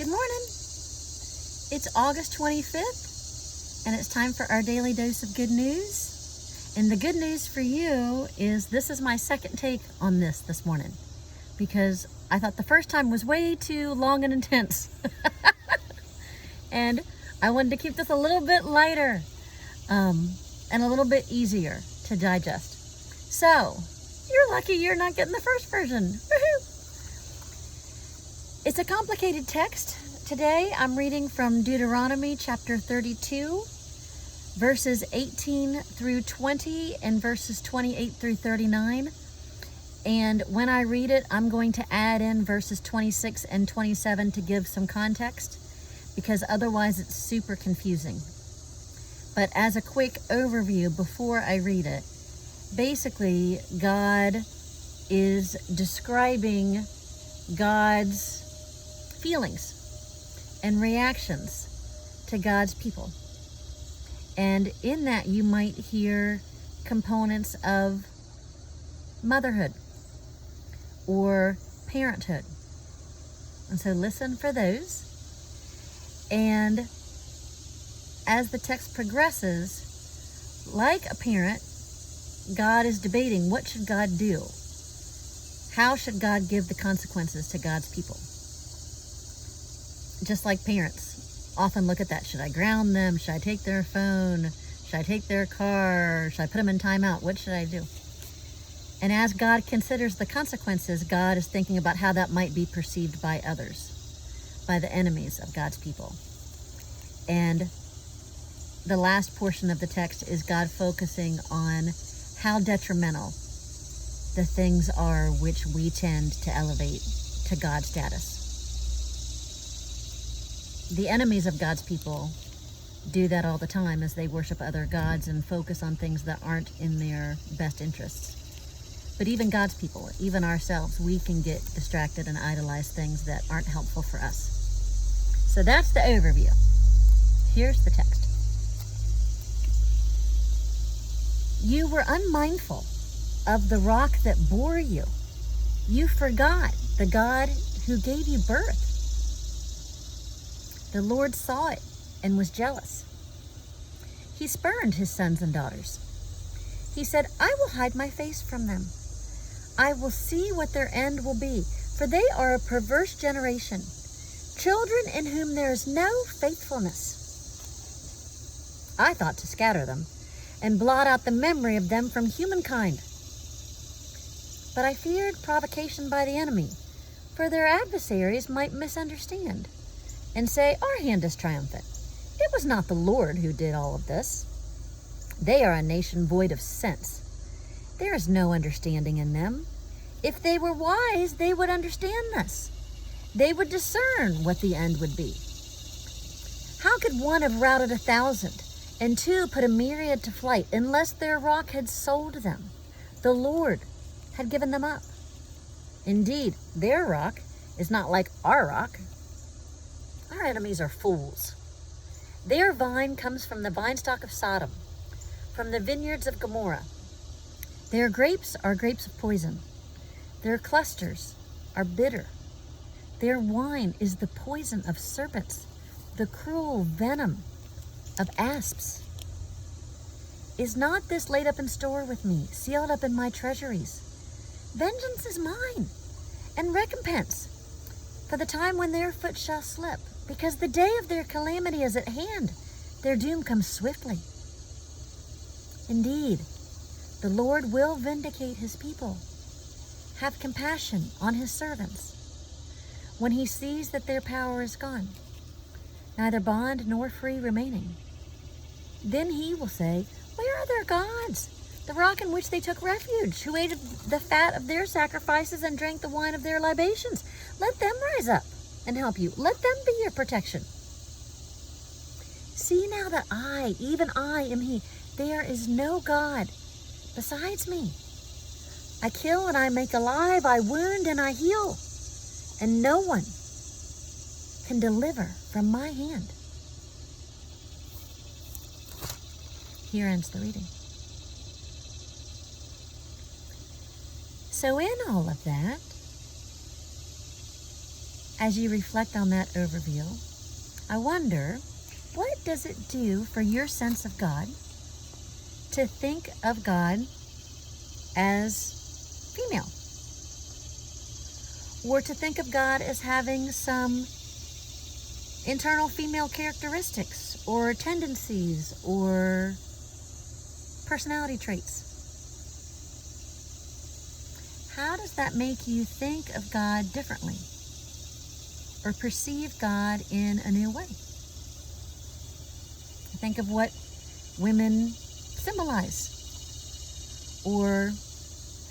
Good morning. It's August 25th, and it's time for our daily dose of good news. And the good news for you is this is my second take on this morning, because I thought the first time was way too long and intense. And I wanted to keep this a little bit lighter and a little bit easier to digest. So, you're lucky you're not getting the first version. Woohoo! It's a complicated text. Today I'm reading from Deuteronomy chapter 32, verses 18 through 20 and verses 28 through 39. And when I read it, I'm going to add in verses 26 and 27 to give some context, because otherwise it's super confusing. But as a quick overview before I read it, basically God is describing God's feelings and reactions to God's people. And in that you might hear components of motherhood or parenthood. And so listen for those. And as the text progresses, like a parent, God is debating what should God do? How should God give the consequences to God's people? Just like parents often look at that. Should I ground them? Should I take their phone? Should I take their car? Should I put them in timeout? What should I do? And as God considers the consequences, God is thinking about how that might be perceived by others, by the enemies of God's people. And the last portion of the text is God focusing on how detrimental the things are which we tend to elevate to God's status. The enemies of God's people do that all the time as they worship other gods and focus on things that aren't in their best interests. But even God's people, even ourselves, we can get distracted and idolize things that aren't helpful for us. So that's the overview. Here's the text. You were unmindful of the rock that bore you. You forgot the God who gave you birth. The Lord saw it and was jealous. He spurned his sons and daughters. He said, I will hide my face from them. I will see what their end will be, for they are a perverse generation, children in whom there is no faithfulness. I thought to scatter them and blot out the memory of them from humankind. But I feared provocation by the enemy, for their adversaries might misunderstand and say, our hand is triumphant. It was not the Lord who did all of this. They are a nation void of sense. There is no understanding in them. If they were wise, they would understand this. They would discern what the end would be. How could one have routed 1,000 and two put a myriad to flight unless their rock had sold them? The Lord had given them up. Indeed, their rock is not like our rock. Our enemies are fools. Their vine comes from the vinestalk of Sodom, from the vineyards of Gomorrah. Their grapes are grapes of poison. Their clusters are bitter. Their wine is the poison of serpents, the cruel venom of asps. Is not this laid up in store with me, sealed up in my treasuries? Vengeance is mine, and recompense for the time when their foot shall slip, because the day of their calamity is at hand. Their doom comes swiftly. Indeed, the Lord will vindicate his people, have compassion on his servants, when he sees that their power is gone, neither bond nor free remaining. Then he will say, where are their gods, the rock in which they took refuge, who ate the fat of their sacrifices and drank the wine of their libations? Let them rise up and help you. Let them be your protection. See now that I, even I, am he. There is no God besides me. I kill and I make alive, I wound and I heal, and no one can deliver from my hand. Here ends the reading. So in all of that, as you reflect on that overview, I wonder, what does it do for your sense of God to think of God as female? Or to think of God as having some internal female characteristics or tendencies or personality traits? How does that make you think of God differently or perceive God in a new way? Think of what women symbolize, or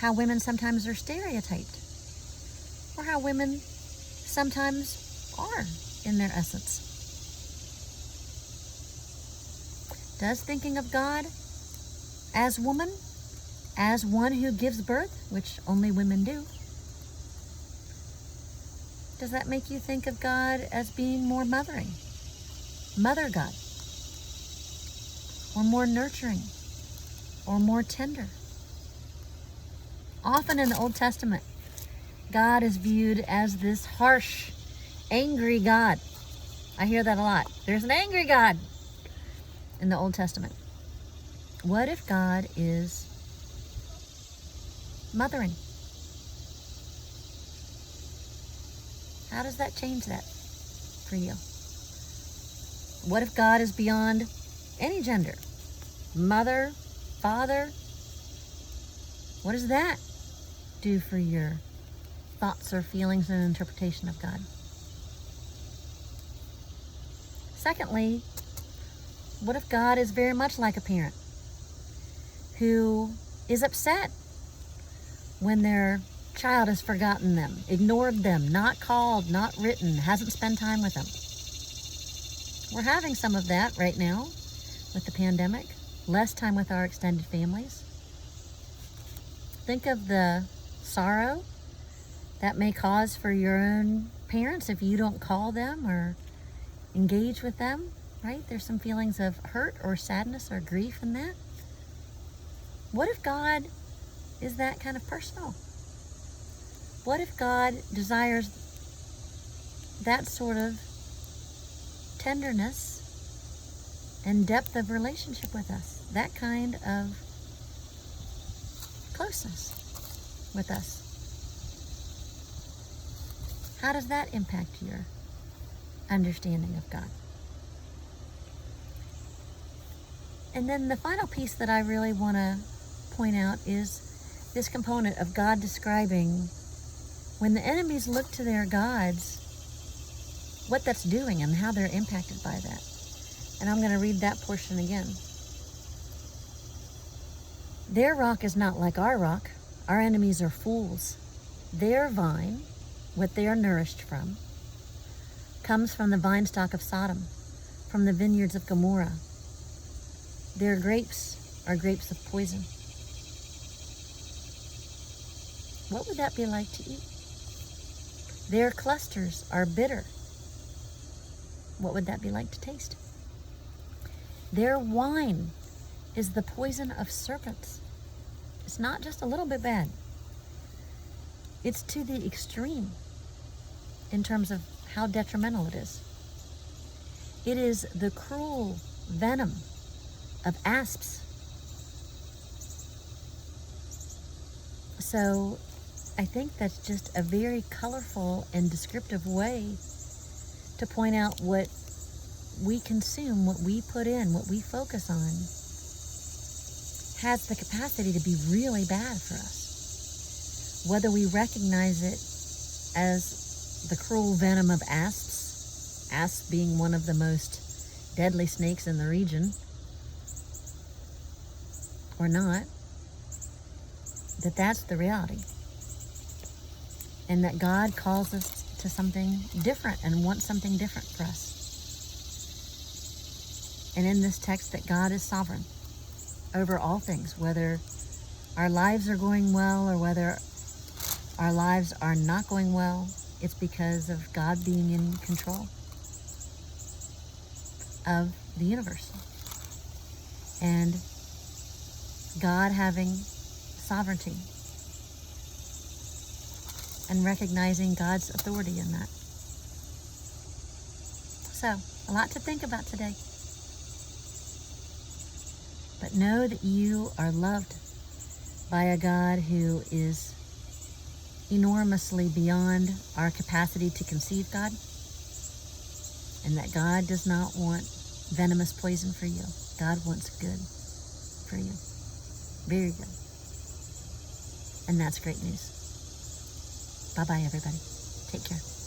how women sometimes are stereotyped, or how women sometimes are in their essence. Does thinking of God as woman, as one who gives birth, which only women do, does that make you think of God as being more mothering, mother God, or more nurturing, or more tender? Often in the Old Testament, God is viewed as this harsh, angry God. I hear that a lot. There's an angry God in the Old Testament. What if God is mothering? How does that change that for you? What if God is beyond any gender? Mother, father? What does that do for your thoughts or feelings and interpretation of God? Secondly, what if God is very much like a parent who is upset when their child has forgotten them, ignored them, not called, not written, hasn't spent time with them? We're having some of that right now with the pandemic, less time with our extended families. Think of the sorrow that may cause for your own parents if you don't call them or engage with them, right? There's some feelings of hurt or sadness or grief in that. What if God is that kind of personal? What if God desires that sort of tenderness and depth of relationship with us, that kind of closeness with us? How does that impact your understanding of God? And then the final piece that I really want to point out is this component of God describing when the enemies look to their gods, what that's doing and how they're impacted by that. And I'm going to read that portion again. Their rock is not like our rock. Our enemies are fools. Their vine, what they are nourished from, comes from the vine stock of Sodom, from the vineyards of Gomorrah. Their grapes are grapes of poison. What would that be like to eat? Their clusters are bitter. What would that be like to taste? Their wine is the poison of serpents. It's not just a little bit bad. It's to the extreme in terms of how detrimental it is. It is the cruel venom of asps. So I think that's just a very colorful and descriptive way to point out what we consume, what we put in, what we focus on, has the capacity to be really bad for us. Whether we recognize it as the cruel venom of asps, asps being one of the most deadly snakes in the region, or not, that's the reality. And that God calls us to something different and wants something different for us. And in this text, that God is sovereign over all things, whether our lives are going well or whether our lives are not going well, it's because of God being in control of the universe. And God having sovereignty and recognizing God's authority in that. So, a lot to think about today. But know that you are loved by a God who is enormously beyond our capacity to conceive, God, and that God does not want venomous poison for you. God wants good for you. Very good. And that's great news. Bye-bye, everybody. Take care.